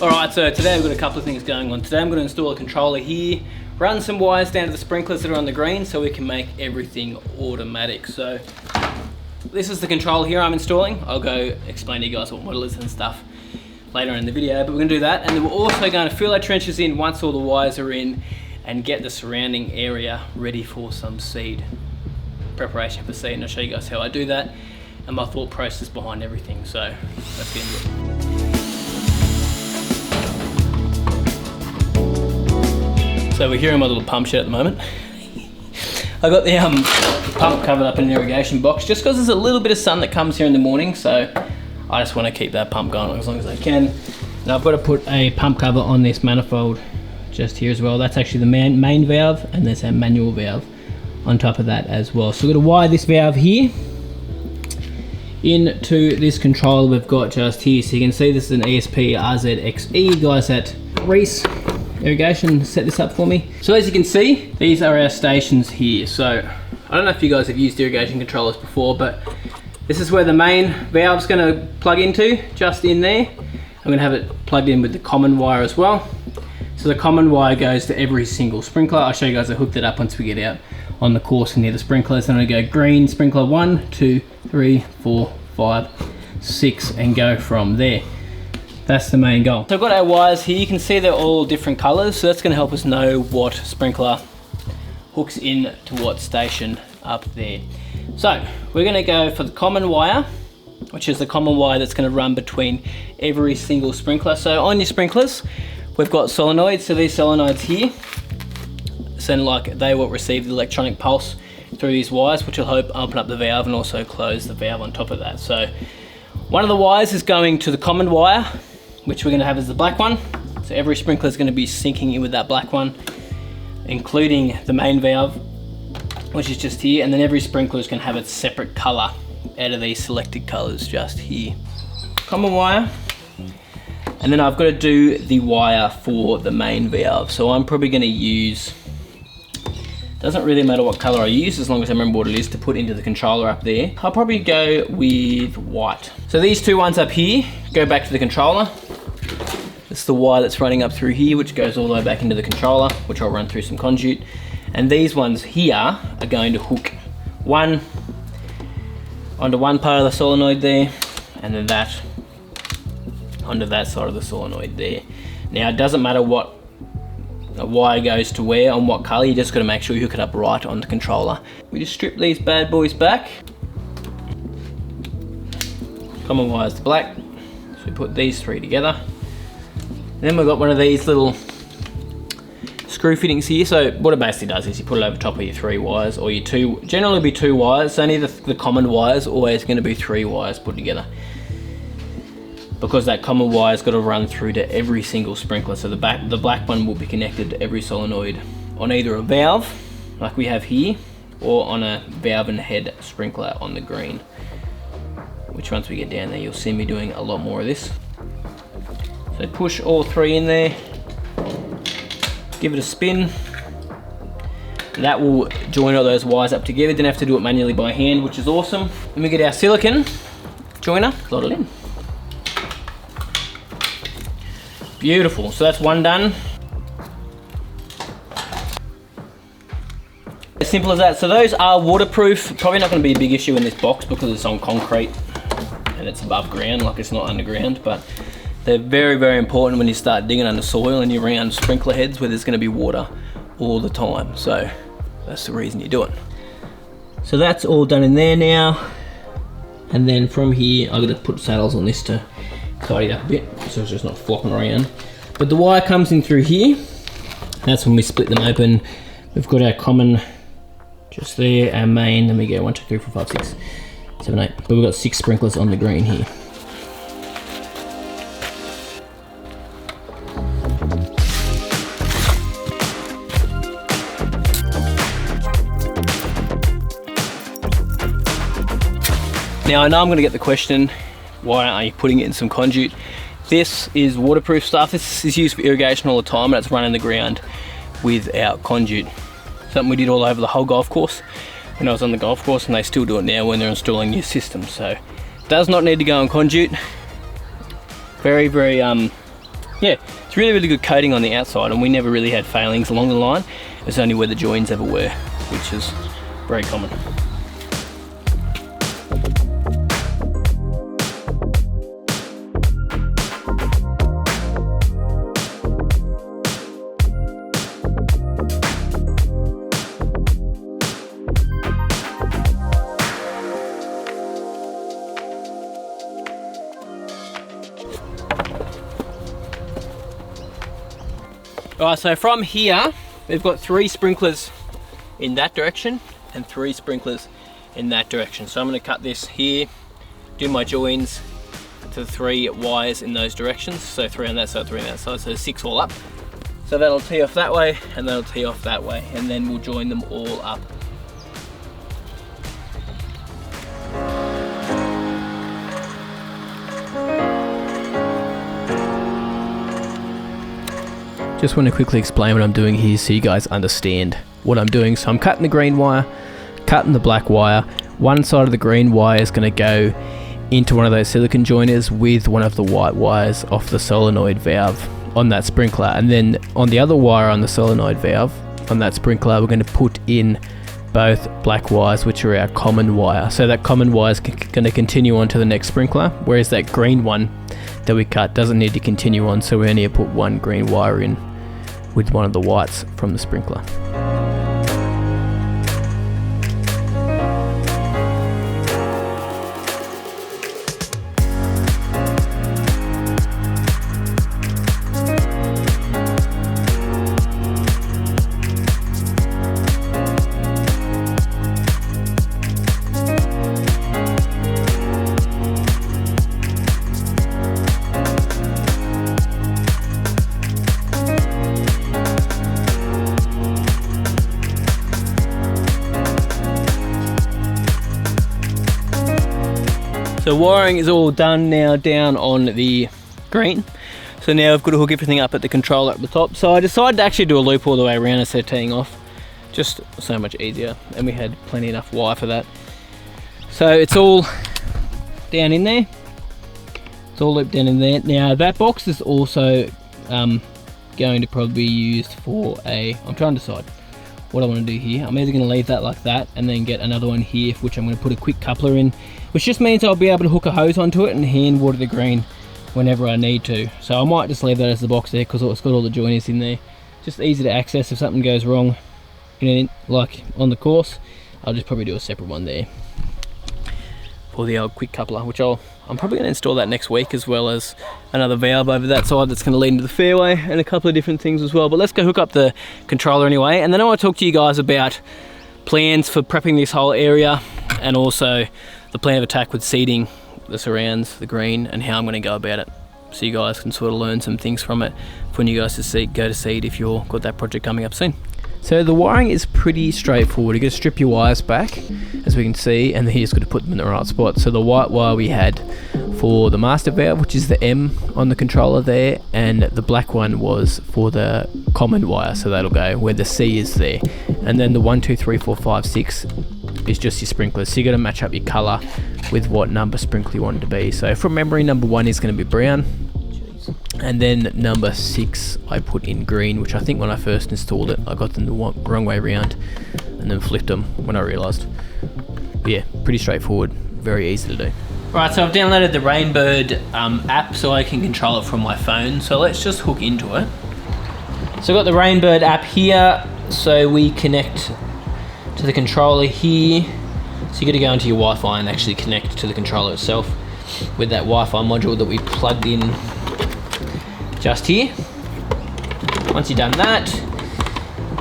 Alright, so today we've got a couple of things going on. Today I'm going to install a controller here, run some wires down to the sprinklers that are on the green so we can make everything automatic. So this is the controller here I'm installing. I'll go explain to you guys what model it is and stuff later in the video, but we're going to do that. And then we're also going to fill our trenches in once all the wires are in and get the surrounding area ready for some seed. Preparation for seed, and I'll show you guys how I do that and my thought process behind everything. So let's get into it. So we're here in my little pump shed at the moment. I got the pump covered up in an irrigation box just because there's a little bit of sun that comes here in the morning, so I just want to keep that pump going as long as I can. And I've got to put a pump cover on this manifold just here as well. That's actually the main valve, and there's a manual valve on top of that as well. So we're going to wire this valve here into this controller we've got just here. So you can see this is an ESP RZXE. Guys at Reese Irrigation set this up for me. So as you can see, these are our stations here. So I don't know if you guys have used irrigation controllers before, but this is where the main valve's going to plug into, just in there. I'm going to have it plugged in with the common wire as well. So the common wire goes to every single sprinkler. I'll show you guys I hooked it up once we get out on the course and near the sprinklers. Then I go green sprinkler 1, 2, 3, 4, 5, 6 and go from there. That's the main goal. So I've got our wires here. You can see they're all different colors, so that's going to help us know what sprinkler hooks in to what station up there. So we're going to go for the common wire, which is the common wire that's going to run between every single sprinkler. So on your sprinklers, we've got solenoids. So these solenoids here, sound like they will receive the electronic pulse through these wires, which will help open up the valve and also close the valve on top of that. So one of the wires is going to the common wire, which we're going to have as the black one. So every sprinkler is going to be syncing in with that black one, including the main valve, which is just here. And then every sprinkler is going to have its separate color out of these selected colors just here. Common wire. And then I've got to do the wire for the main valve. So I'm probably going to use, doesn't really matter what color I use as long as I remember what it is to put into the controller up there. I'll probably go with white. So these two ones up here go back to the controller. It's the wire that's running up through here, which goes all the way back into the controller, which I'll run through some conduit. And these ones here are going to hook one onto one part of the solenoid there, and then that onto that side of the solenoid there. Now it doesn't matter what a wire goes to where, on what color, you just got to make sure you hook it up right on the controller. We just strip these bad boys back. Common wire's the black, so we put these three together. Then we've got one of these little screw fittings here. So what it basically does is you put it over top of your three wires, or your two, generally be two wires. Only the common wire is always going to be three wires put together, because that common wire's got to run through to every single sprinkler. So the black one will be connected to every solenoid on either a valve, like we have here, or on a valve and head sprinkler on the green, which once we get down there, you'll see me doing a lot more of this. So push all three in there, give it a spin. That will join all those wires up together. Didn't have to do it manually by hand, which is awesome. Then we get our silicone joiner, slot it in. Beautiful, so that's one done. As simple as that. So those are waterproof. Probably not going to be a big issue in this box because it's on concrete and it's above ground, like it's not underground, but they're very, very important when you start digging under soil and you're around sprinkler heads where there's going to be water all the time. So that's the reason you do it. So that's all done in there now. And then from here, I've got to put saddles on this to tidy it up a bit so it's just not flopping around. But the wire comes in through here. That's when we split them open. We've got our common just there, our main, then we go 1, 2, 3, 4, 5, 6, 7, 8. But we've got 6 sprinklers on the green here. Now I know I'm going to get the question, why aren't you putting it in some conduit? This is waterproof stuff. This is used for irrigation all the time, and it's run in the ground without conduit. Something we did all over the whole golf course when I was on the golf course, and they still do it now when they're installing new systems. So it does not need to go on conduit. Very, very yeah, it's really, really good coating on the outside, and we never really had failings along the line. It's only where the joins ever were, which is very common. Alright, so from here, we've got 3 sprinklers in that direction and 3 sprinklers in that direction. So I'm going to cut this here, do my joins to the 3 wires in those directions. So 3 on that side, 3 on that side, so 6 all up. So that'll tee off that way and that'll tee off that way, and then we'll join them all up. Just want to quickly explain what I'm doing here so you guys understand what I'm doing. So I'm cutting the green wire, cutting the black wire. One side of the green wire is going to go into one of those silicone joiners with one of the white wires off the solenoid valve on that sprinkler. And then on the other wire on the solenoid valve on that sprinkler, we're going to put in both black wires, which are our common wire. So that common wire is going to continue on to the next sprinkler, whereas that green one that we cut doesn't need to continue on, so we only put one green wire in with one of the whites from the sprinkler. So wiring is all done now down on the green. So now I've got to hook everything up at the controller at the top. So I decided to actually do a loop all the way around instead of teeing off. Just so much easier, and we had plenty enough wire for that. So it's all down in there. It's all looped down in there. Now that box is also going to probably be used for I'm trying to decide what I want to do here. I'm either going to leave that like that and then get another one here, which I'm going to put a quick coupler in, which just means I'll be able to hook a hose onto it and hand water the green whenever I need to. So I might just leave that as the box there because it's got all the joiners in there. Just easy to access if something goes wrong, you know, like on the course. I'll just probably do a separate one there for the old quick coupler, which I'm probably going to install that next week, as well as another valve over that side that's going to lead into the fairway and a couple of different things as well. But let's go hook up the controller anyway, and then I want to talk to you guys about plans for prepping this whole area, and also the plan of attack with seeding the surrounds, the green, and how I'm going to go about it, so you guys can sort of learn some things from it for when you guys go to seed if you've got that project coming up soon. So the wiring is pretty straightforward. You're going to strip your wires back, as we can see, and then you're just going to put them in the right spot. So the white wire we had for the master valve, which is the M on the controller there, and the black one was for the common wire, so that'll go where the C is there. And then the 1, 2, 3, 4, 5, 6 is just your sprinklers. So you got to match up your colour with what number sprinkler you want it to be. So from memory, number 1 is going to be brown. And then number 6 I put in green, which I think when I first installed it I got them the wrong way around and then flipped them when I realised. But yeah, pretty straightforward, very easy to do. Right, so I've downloaded the Rainbird app so I can control it from my phone. So let's just hook into it. So I've got the Rainbird app here, so we connect to the controller here. So you got to go into your Wi-Fi and actually connect to the controller itself with that Wi-Fi module that we plugged in just here. Once you've done that,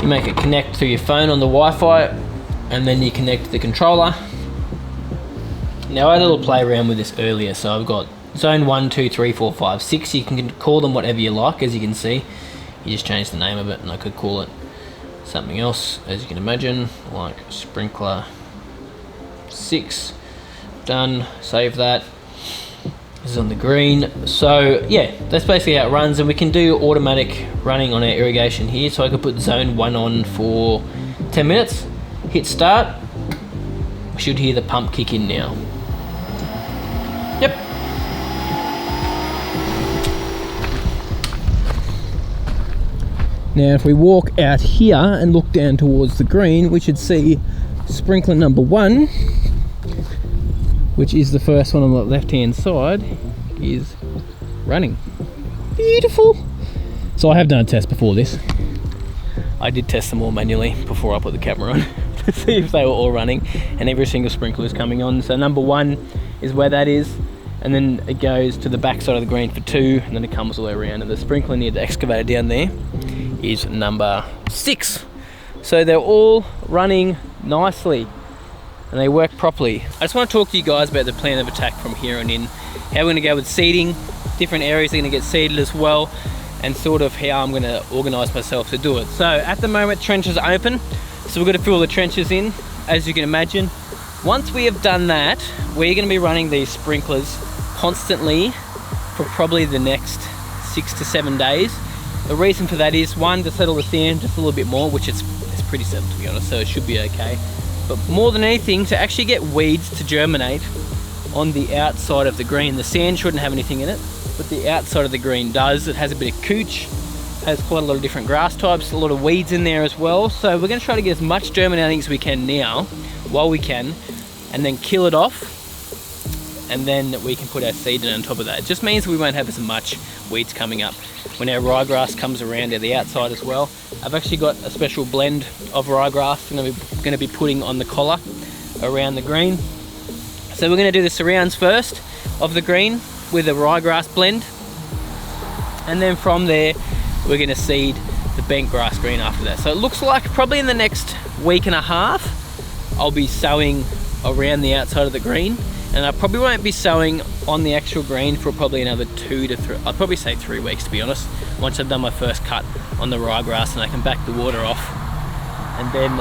you make it connect through your phone on the Wi-Fi, and then you connect the controller. Now I had a little play around with this earlier, so I've got zone 1, 2, 3, 4, 5, 6. You can call them whatever you like, as you can see. You just change the name of it, and I could call it something else, as you can imagine, like sprinkler 6. Done, save that. This is on the green. So yeah, that's basically how it runs, and we can do automatic running on our irrigation here. So I could put zone 1 on for 10 minutes, hit start. We should hear the pump kick in now. Yep. Now if we walk out here and look down towards the green, we should see sprinkler number 1, which is the first one on the left hand side, is running. Beautiful. So I have done a test before this. I did test them all manually before I put the camera on to see if they were all running, and every single sprinkler is coming on. So number 1 is where that is, and then it goes to the back side of the green for 2, and then it comes all the way around, and the sprinkler near the excavator down there is number 6. So they're all running nicely and they work properly. I just want to talk to you guys about the plan of attack from here on in. How we're going to go with seeding, different areas are going to get seeded as well, and sort of how I'm going to organise myself to do it. So at the moment trenches are open, so we're going to fill the trenches in, as you can imagine. Once we have done that, we're going to be running these sprinklers constantly for probably the next 6 to 7 days. The reason for that is, 1, to settle the sand just a little bit more, which it's pretty settled to be honest, so it should be okay. But more than anything, to actually get weeds to germinate on the outside of the green. The sand shouldn't have anything in it, but the outside of the green does. It has a bit of cooch, has quite a lot of different grass types, a lot of weeds in there as well. So we're going to try to get as much germinating as we can now, while we can, and then kill it off, and then we can put our seed in on top of that. It just means we won't have as much weeds coming up when our ryegrass comes around at the outside as well. I've actually got a special blend of ryegrass I'm going to be putting on the collar around the green. So we're going to do the surrounds first of the green with a ryegrass blend, and then from there we're going to seed the bent grass green after that. So it looks like probably in the next week and a half I'll be sowing around the outside of the green, and I probably won't be sowing on the actual green for probably another 2 to 3, I'd probably say 3 weeks to be honest, once I've done my first cut on the ryegrass and I can back the water off, and then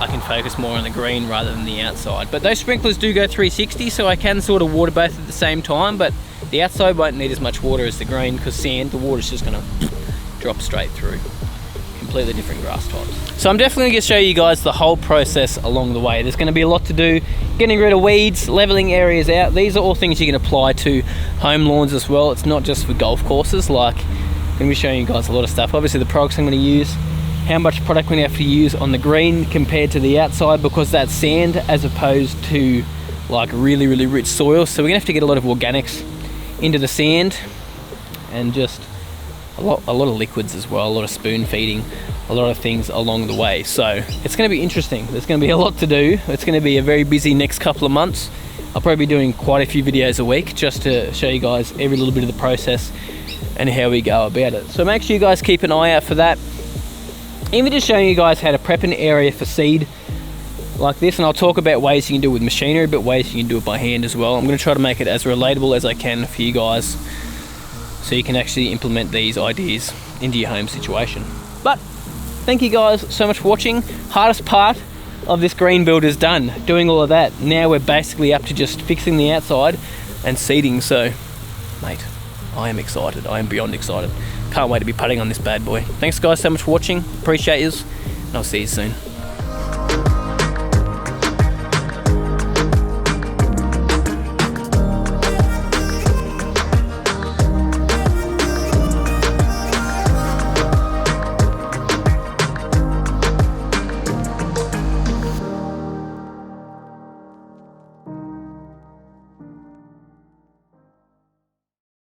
I can focus more on the green rather than the outside. But those sprinklers do go 360, so I can sort of water both at the same time, but the outside won't need as much water as the green, because sand, the water's just going to drop straight through. Completely different grass types. So I'm definitely going to show you guys the whole process along the way. There's going to be a lot to do, getting rid of weeds, leveling areas out. These are all things you can apply to home lawns as well. It's not just for golf courses. Like, I'm going to be showing you guys a lot of stuff. Obviously the products I'm going to use, how much product we're going to have to use on the green compared to the outside, because that's sand as opposed to like really rich soil. So we're going to have to get a lot of organics into the sand, and just a lot of liquids as well, a lot of spoon feeding, a lot of things along the way. So it's going to be interesting. There's going to be a lot to do. It's going to be a very busy next couple of months. I'll probably be doing quite a few videos a week just to show you guys every little bit of the process and how we go about it. So make sure you guys keep an eye out for that. Even just showing you guys how to prep an area for seed like this, and I'll talk about ways you can do it with machinery, but ways you can do it by hand as well. I'm going to try to make it as relatable as I can for you guys, so you can actually implement these ideas into your home situation. But thank you guys so much for watching. Hardest part of this green build is done, doing all of that. Now we're basically up to just fixing the outside and seeding. So mate, I am excited. I am beyond excited. Can't wait to be putting on this bad boy. Thanks guys so much for watching. Appreciate yous, and I'll see you soon.